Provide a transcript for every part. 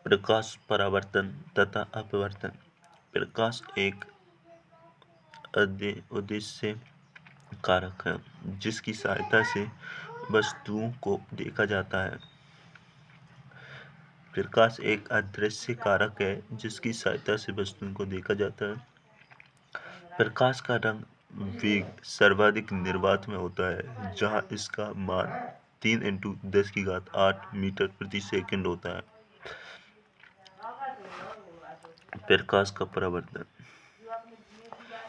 प्रकाश परावर्तन तथा अपवर्तन। प्रकाश एक उद्देश्य कारक है जिसकी सहायता से वस्तुओं को देखा जाता है। प्रकाश एक अदृश्य कारक है जिसकी सहायता से वस्तुओं को देखा जाता है। प्रकाश का रंग वेग सर्वाधिक निर्वात में होता है, जहां इसका मान 3 × 10⁸ मीटर प्रति सेकंड होता है। प्रकाश का परावर्तन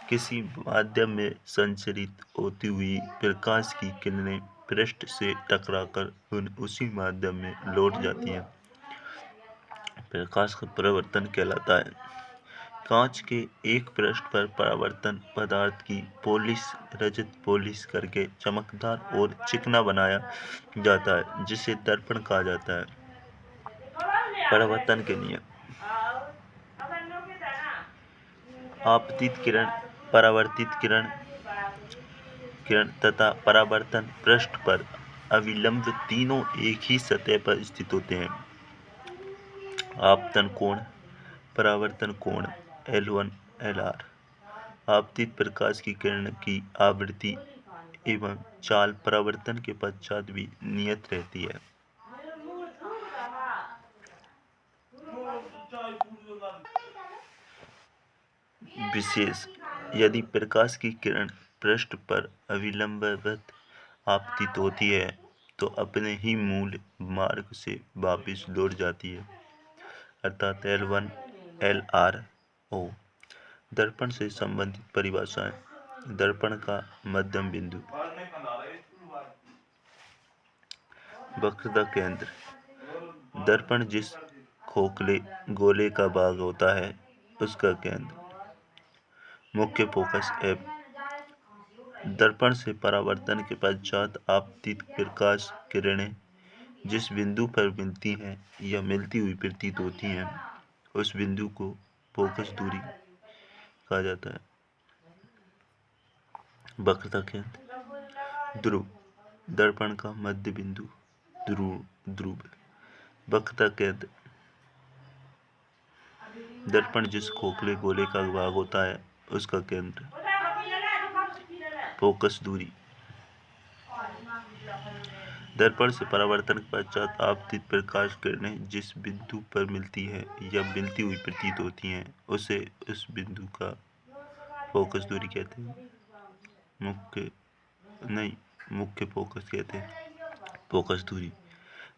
किसी माध्यम में संचरित होती हुई प्रकाश की किरणें पृष्ठ से टकराकर उसी माध्यम में लौट जाती हैं। प्रकाश का परावर्तन कहलाता है। कांच के एक पृष्ठ पर परावर्तन पदार्थ की रजत पॉलिश करके चमकदार और चिकना बनाया जाता है, जिसे दर्पण कहा जाता है। परावर्तन के नियम। आपतित किरण, परावर्तित किरण तथा परावर्तन पृष्ठ पर अविलंब तीनों एक ही सतह पर स्थित होते हैं। आपतन कोण, परावर्तन कोण L1 LR। आपतित प्रकाश की किरण की आवृत्ति एवं चाल परावर्तन के पश्चात भी नियत रहती है। विशेष, यदि प्रकाश की किरण पृष्ठ पर अविलंबवत आपतित होती है तो अपने ही मूल मार्ग से वापस लौट जाती है, अर्थात L1 LRO। दर्पण से संबंधित परिभाषाएं। दर्पण का मध्यम बिंदु, वक्रता केंद्र। दर्पण जिस खोखले गोले का भाग होता है उसका केंद्र। मुख्य फोकस F। दर्पण से परावर्तन के पश्चात आपतित प्रकाश किरणें जिस बिंदु पर मिलती हैं या मिलती हुई प्रतीत होती हैं, उस बिंदु को फोकस दूरी कहा जाता है। वक्रता केंद्र, ध्रुव। दर्पण का मध्य बिंदु, ध्रुव। वक्रता केंद्र, दर्पण जिस खोखले गोले का भाग होता है उसका केंद्र। फोकस दूरी। दर्पण से परावर्तन के पश्चात आपतित प्रकाश किरणें जिस बिंदु पर मिलती है या मिलती हुई प्रतीत होती हैं, उसे उस बिंदु का फोकस दूरी कहते हैं। मुख्य फोकस कहते हैं। फोकस दूरी,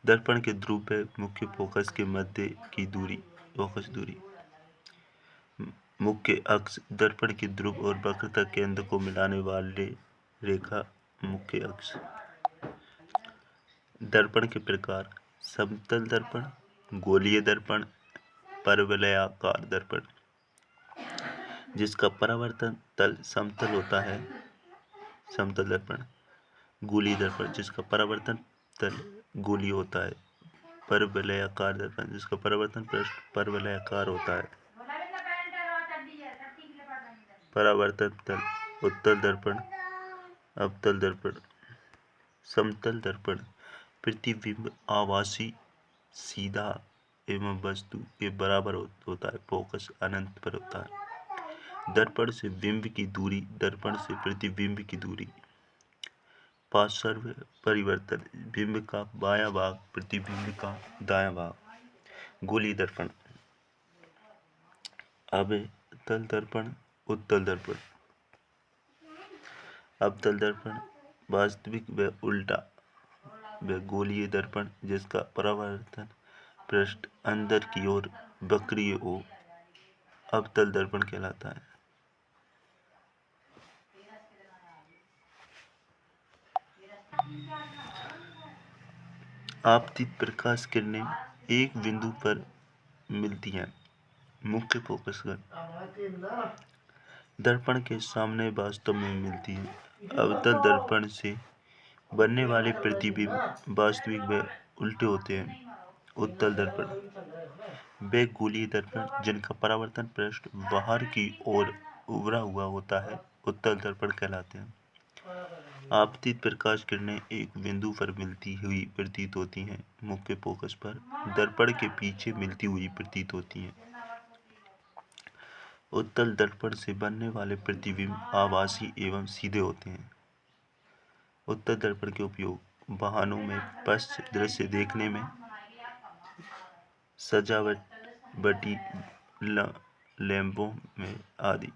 दर्पण के ध्रुव पे मुख्य फोकस के मध्य की दूरी फोकस दूरी। मुख्य अक्ष, दर्पण के ध्रुव और वक्रता केंद्र को मिलाने वाले रेखा मुख्य अक्ष। दर्पण के प्रकार, समतल दर्पण, गोलीय दर्पण, परवलयाकार दर्पण जिसका परावर्तन तल समतल होता है, समतल दर्पण। गोलीय दर्पण जिसका परावर्तन तल गोलीय होता है। परवलयाकार दर्पण जिसका परावर्तन पृष्ठ परवलयाकार होता है। परावर्तन तल, उत्तल दर्पण, अवतल दर्पण। समतल दर्पण, प्रतिबिंब आभासी सीधा एवं वस्तु के बराबर होता है, फोकस अनंत पर होता है। दर्पण से बिंब की दूरी, दर्पण से प्रतिबिंब की दूरी। पार्श्व परिवर्तन, बिंब का बायां भाग प्रतिबिंब का दायां भाग। गोलीय दर्पण, अवतल दर्पण, उत्तल दर्पण। अवतल दर्पण, वास्तविक व उल्टा व गोलीय दर्पण जिसका परावर्तन पृष्ठ अंदर की ओर वक्रीय हो, अवतल दर्पण कहलाता है। आपतित प्रकाश किरणें एक बिंदु पर मिलती हैं। मुख्य फोकस दर्पण के सामने वास्तव में मिलती है। अवतल दर्पण से बनने वाले प्रतिबिंब वास्तविक व उल्टे होते हैं। उत्तल दर्पण वे गोलीय दर्पण जिनका परावर्तन पृष्ठ बाहर की ओर उभरा हुआ होता है, उत्तल दर्पण कहलाते हैं। आपतित प्रकाश किरणें एक बिंदु पर मिलती हुई प्रतीत होती हैं, मुख्य फोकस पर दर्पण के पीछे मिलती हुई प्रतीत होती हैं। उत्तल दर्पण से बनने वाले प्रतिबिंब आभासी एवं सीधे होते हैं। उत्तल दर्पण के उपयोग वाहनों में स्पष्ट दृश्य देखने में, सजावटी लैंपों में आदि।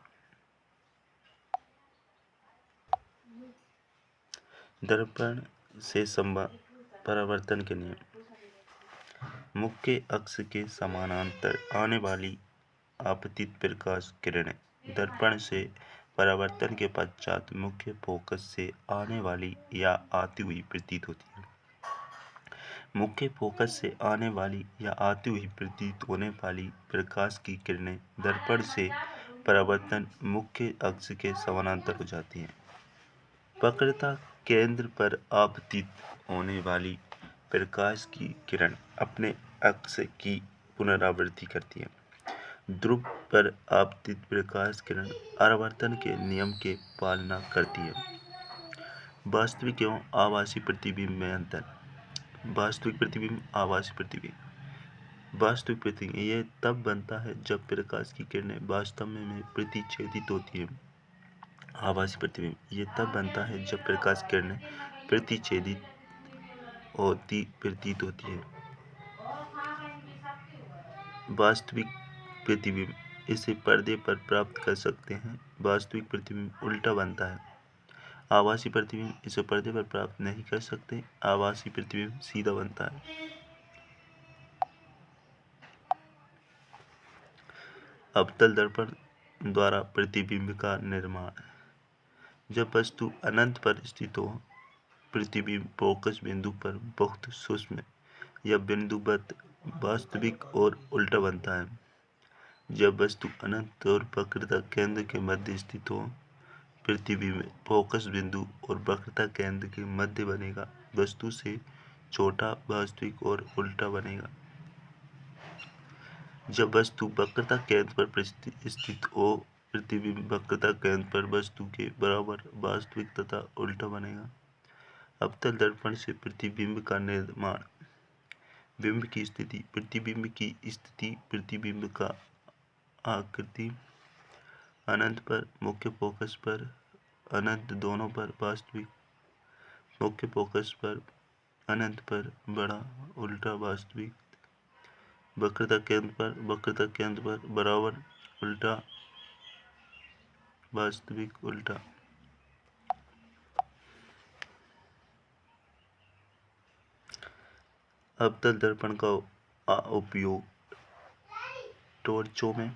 दर्पण से परावर्तन के नियम। मुख्य अक्ष के समानांतर आने वाली आपतित प्रकाश किरणें दर्पण से परावर्तन के पश्चात मुख्य फोकस से आने वाली या आती हुई प्रतीत होती है। मुख्य फोकस से आने वाली या आती हुई प्रतीत होने वाली प्रकाश की किरणें दर्पण से परावर्तन मुख्य अक्ष के समानांतर हो जाती हैं। वक्रता केंद्र पर आपतित होने वाली प्रकाश की किरण अपने अक्ष की पुनरावृत्ति करती है। ध्रुव पर आपतित प्रकाश किरण आवर्तन के नियम के पालना करती है। वास्तविक एवं आभासी प्रतिबिंब में अंतर। वास्तविक प्रतिबिंब, आभासी प्रतिबिंब। वास्तविक प्रतिबिंब यह तब बनता है जब प्रकाश की किरणें वास्तव में प्रतिच्छेदित होती है। आभासी प्रतिबिंब यह तब बनता है जब प्रकाश किरणें प्रतिच्छेदित होती प्रतीत होती है। वास्तविक प्रतिबिंब इसे पर्दे पर प्राप्त कर सकते हैं। वास्तविक प्रतिबिंब उल्टा बनता है। आभासी प्रतिबिंब इसे पर्दे पर प्राप्त नहीं कर सकते। आभासी प्रतिबिंब सीधा बनता है। अवतल दर्पण द्वारा प्रतिबिंब का निर्माण। जब वस्तु अनंत पर स्थित हो, प्रतिबिंब फोकस बिंदु पर बहुत सूक्ष्म या बिंदुवत, वास्तविक और उल्टा बनता है। जब वस्तु अनंत और वक्रता केंद्र के मध्य स्थित हो, प्रतिबिंब फोकस बिंदु और वक्रता केंद्र के मध्य बनेगा। वस्तु से छोटा, वास्तविक और उल्टा बनेगा। जब वस्तु वक्रता केंद्र पर स्थित हो, प्रतिबिंब वक्रता केंद्र पर वस्तु के बराबर, वास्तविक तथा उल्टा बनेगा। अवतल दर्पण से प्रतिबिंब का निर्माण। बिंब की स्थिति। प्रतिबिंब की स्थिति प्रतिबिंब का आकृति अनंत पर, मुख्य फोकस पर, अनंत दोनों पर, वास्तविक, मुख्य फोकस पर, अनंत पर, बड़ा, उल्टा, वास्तविक, वक्रता केंद्र पर, वक्रता केंद्र पर, बराबर, उल्टा, वास्तविक, उल्टा। अवतल दर्पण का उपयोग टॉर्चों में,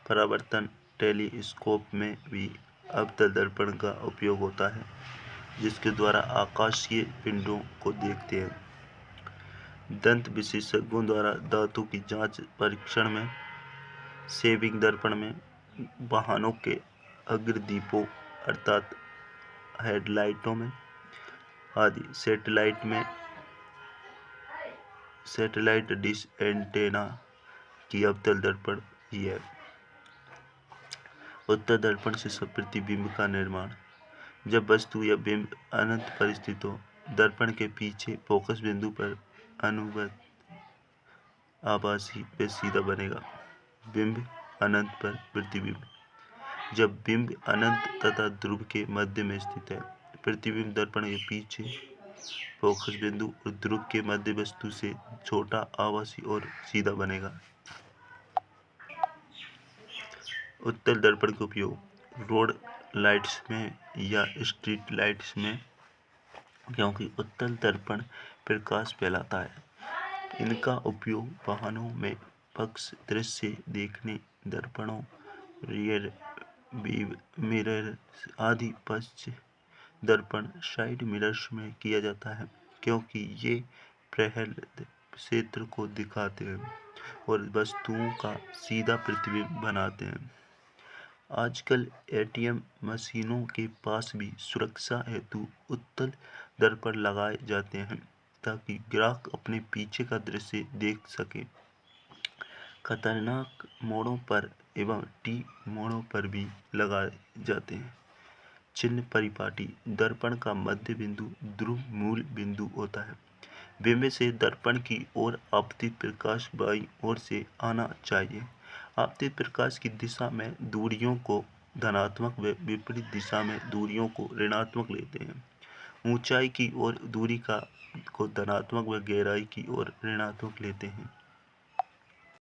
परावर्तन टेलीस्कोप में भी अवतल दर्पण का उपयोग होता है, जिसके द्वारा आकाशीय पिंडों को देखते हैं। दंत विशेषज्ञों द्वारा धातु की जांच परीक्षण में, शेविंग दर्पण में, वाहनों के अग्रदीपों अर्थात हेडलाइटों में आदि, सैटेलाइट डिश एंटेना की अवतल दर्पण ही है। उत्तल दर्पण से प्रतिबिंब का निर्माण। जब वस्तु या बिंब अनंत पर स्थित हो, दर्पण के पीछे फोकस बिंदु पर अनुवत आभासी व सीधा बनेगा। बिंब अनंत पर प्रतिबिंब। जब बिंब अनंत तथा ध्रुव के मध्य में स्थित है, प्रतिबिंब दर्पण के पीछे फोकस बिंदु और ध्रुव के मध्य वस्तु से छोटा, आभासी और सीधा बनेगा। उत्तल दर्पण का उपयोग रोड लाइट्स में या स्ट्रीट लाइट्स में, क्योंकि उत्तल दर्पण प्रकाश फैलाता है। इनका उपयोग वाहनों में पक्ष दृश्य देखने, दर्पणों, रियर मिरर आदि पक्ष दर्पण साइड मिरर्स में किया जाता है, क्योंकि ये प्रहल्द क्षेत्र को दिखाते हैं और वस्तुओं का सीधा प्रतिबिंब बनाते हैं। आजकल एटीएम मशीनों के पास भी सुरक्षा हेतु उत्तल दर्पण लगाए जाते हैं, ताकि ग्राहक अपने पीछे का दृश्य देख सके। खतरनाक मोड़ों पर एवं टी मोड़ों पर भी लगाए जाते हैं। चिन्ह परिपाटी। दर्पण का मध्य बिंदु ध्रुव मूल बिंदु होता है। बिंब से दर्पण की ओर आपतित प्रकाश बाईं ओर से आना चाहिए। आपतित प्रकाश की दिशा में दूरियों को धनात्मक व विपरीत दिशा में दूरियों को ऋणात्मक लेते हैं। ऊंचाई की ओर दूरी को धनात्मक व गहराई की ओर ऋणात्मक लेते हैं।